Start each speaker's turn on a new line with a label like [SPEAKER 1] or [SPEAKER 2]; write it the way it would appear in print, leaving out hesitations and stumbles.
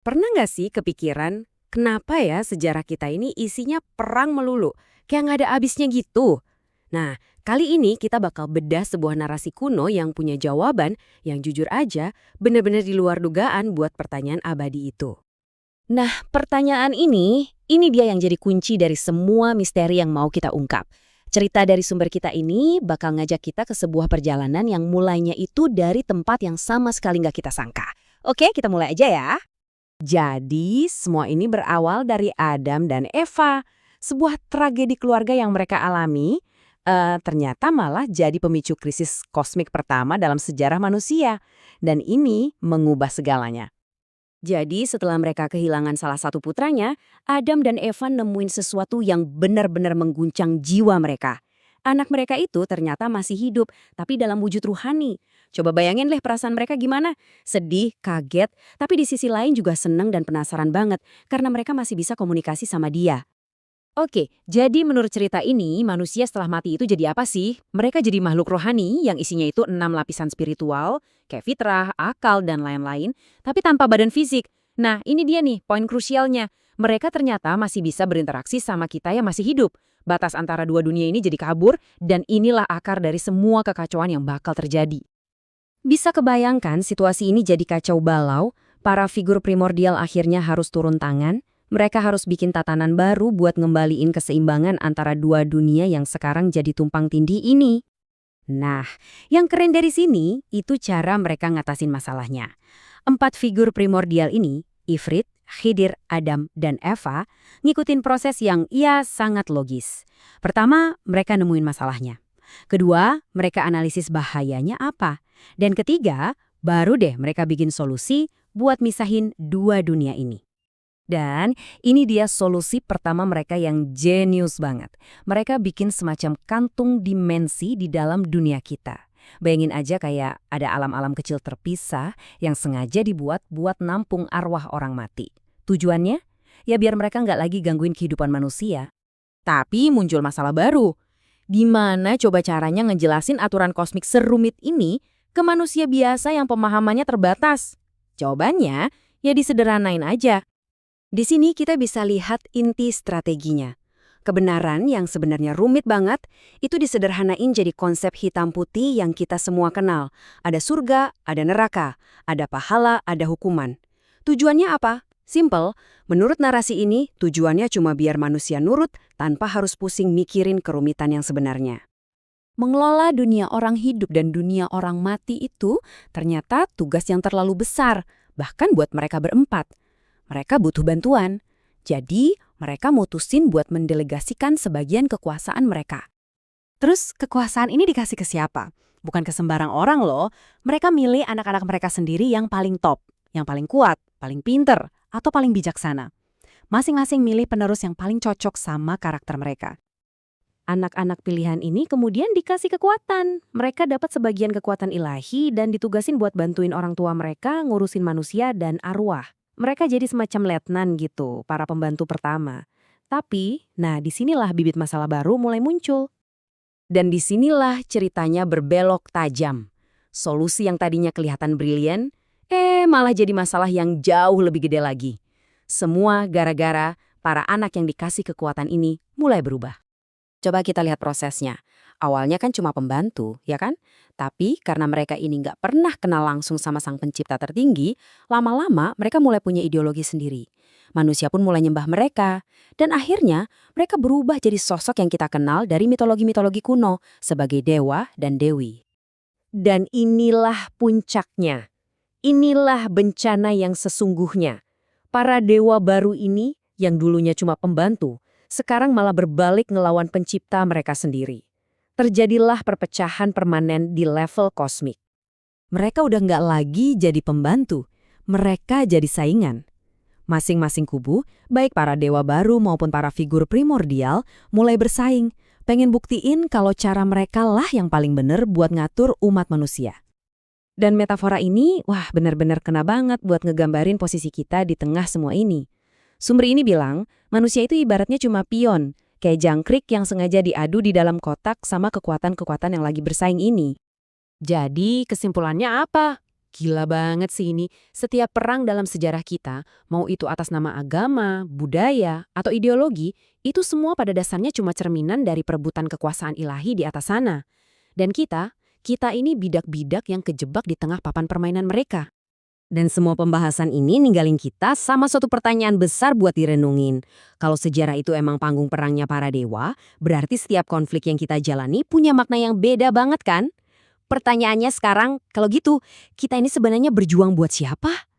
[SPEAKER 1] Pernah nggak sih kepikiran, kenapa ya sejarah kita ini isinya perang melulu? Kayak nggak ada habisnya gitu. Nah, kali ini kita bakal bedah sebuah narasi kuno yang punya jawaban yang jujur aja bener-bener di luar dugaan buat pertanyaan abadi itu.
[SPEAKER 2] Nah, pertanyaan ini dia yang jadi kunci dari semua misteri yang mau kita ungkap. Cerita dari sumber kita ini bakal ngajak kita ke sebuah perjalanan yang mulainya itu dari tempat yang sama sekali nggak kita sangka. Oke, kita mulai aja ya.
[SPEAKER 1] Jadi, semua ini berawal dari Adam dan Eva. Sebuah tragedi keluarga yang mereka alami, ternyata malah jadi pemicu krisis kosmik pertama dalam sejarah manusia. Dan ini mengubah segalanya. Jadi setelah mereka kehilangan salah satu putranya, Adam dan Eva nemuin sesuatu yang benar-benar mengguncang jiwa mereka. Anak mereka itu ternyata masih hidup, tapi dalam wujud ruhani. Coba bayangin deh perasaan mereka gimana? Sedih, kaget, tapi di sisi lain juga seneng dan penasaran banget karena mereka masih bisa komunikasi sama dia.
[SPEAKER 2] Oke, jadi menurut cerita ini, manusia setelah mati itu jadi apa sih? Mereka jadi makhluk rohani yang isinya itu 6 lapisan spiritual, kayak fitrah, akal, dan lain-lain, tapi tanpa badan fisik. Nah, ini dia nih, poin krusialnya. Mereka ternyata masih bisa berinteraksi sama kita yang masih hidup. Batas antara dua dunia ini jadi kabur, dan inilah akar dari semua kekacauan yang bakal terjadi.
[SPEAKER 1] Bisa kebayangkan situasi ini jadi kacau balau, para figur primordial akhirnya harus turun tangan, mereka harus bikin tatanan baru buat ngembaliin keseimbangan antara dua dunia yang sekarang jadi tumpang tindih ini. Nah, yang keren dari sini itu cara mereka ngatasin masalahnya. 4 figur primordial ini, Ifrit, Khidir, Adam, dan Eva, ngikutin proses yang sangat logis. Pertama, mereka nemuin masalahnya. Kedua, mereka analisis bahayanya apa. Dan ketiga, baru deh mereka bikin solusi buat misahin dua dunia ini. Dan ini dia solusi pertama mereka yang jenius banget. Mereka bikin semacam kantung dimensi di dalam dunia kita. Bayangin aja kayak ada alam-alam kecil terpisah yang sengaja dibuat buat nampung arwah orang mati. Tujuannya? Ya biar mereka nggak lagi gangguin kehidupan manusia. Tapi muncul masalah baru. Gimana coba caranya ngejelasin aturan kosmik serumit ini ke manusia biasa yang pemahamannya terbatas? Jawabannya, ya disederhanain aja. Di sini kita bisa lihat inti strateginya. Kebenaran yang sebenarnya rumit banget, itu disederhanain jadi konsep hitam putih yang kita semua kenal. Ada surga, ada neraka, ada pahala, ada hukuman. Tujuannya apa? Simple, menurut narasi ini tujuannya cuma biar manusia nurut tanpa harus pusing mikirin kerumitan yang sebenarnya. Mengelola dunia orang hidup dan dunia orang mati itu ternyata tugas yang terlalu besar, bahkan buat mereka berempat. Mereka butuh bantuan, jadi mereka mutusin buat mendelegasikan sebagian kekuasaan mereka. Terus kekuasaan ini dikasih ke siapa? Bukan ke sembarang orang loh, mereka milih anak-anak mereka sendiri yang paling top, yang paling kuat, paling pinter, atau paling bijaksana. Masing-masing milih penerus yang paling cocok sama karakter mereka. Anak-anak pilihan ini kemudian dikasih kekuatan. Mereka dapat sebagian kekuatan ilahi dan ditugasin buat bantuin orang tua mereka ngurusin manusia dan arwah. Mereka jadi semacam letnan gitu, para pembantu pertama. Tapi, disinilah bibit masalah baru mulai muncul. Dan disinilah ceritanya berbelok tajam. Solusi yang tadinya kelihatan brilian, malah jadi masalah yang jauh lebih gede lagi. Semua gara-gara para anak yang dikasih kekuatan ini mulai berubah. Coba kita lihat prosesnya. Awalnya kan cuma pembantu, ya kan? Tapi karena mereka ini nggak pernah kenal langsung sama sang pencipta tertinggi, lama-lama mereka mulai punya ideologi sendiri. Manusia pun mulai nyembah mereka. Dan akhirnya mereka berubah jadi sosok yang kita kenal dari mitologi-mitologi kuno sebagai dewa dan dewi. Dan inilah puncaknya. Inilah bencana yang sesungguhnya. Para dewa baru ini yang dulunya cuma pembantu, sekarang malah berbalik ngelawan pencipta mereka sendiri. Terjadilah perpecahan permanen di level kosmik. Mereka udah nggak lagi jadi pembantu, mereka jadi saingan. Masing-masing kubu, baik para dewa baru maupun para figur primordial, mulai bersaing, pengen buktiin kalau cara mereka lah yang paling bener buat ngatur umat manusia. Dan metafora ini, benar-benar kena banget buat ngegambarin posisi kita di tengah semua ini. Sumber ini bilang, manusia itu ibaratnya cuma pion, kayak jangkrik yang sengaja diadu di dalam kotak sama kekuatan-kekuatan yang lagi bersaing ini. Jadi kesimpulannya apa?
[SPEAKER 2] Gila banget sih ini. Setiap perang dalam sejarah kita, mau itu atas nama agama, budaya, atau ideologi, itu semua pada dasarnya cuma cerminan dari perebutan kekuasaan ilahi di atas sana. Dan kita ini bidak-bidak yang kejebak di tengah papan permainan mereka.
[SPEAKER 1] Dan semua pembahasan ini ninggalin kita sama suatu pertanyaan besar buat direnungin. Kalau sejarah itu emang panggung perangnya para dewa, berarti setiap konflik yang kita jalani punya makna yang beda banget kan? Pertanyaannya sekarang, kalau gitu, kita ini sebenarnya berjuang buat siapa?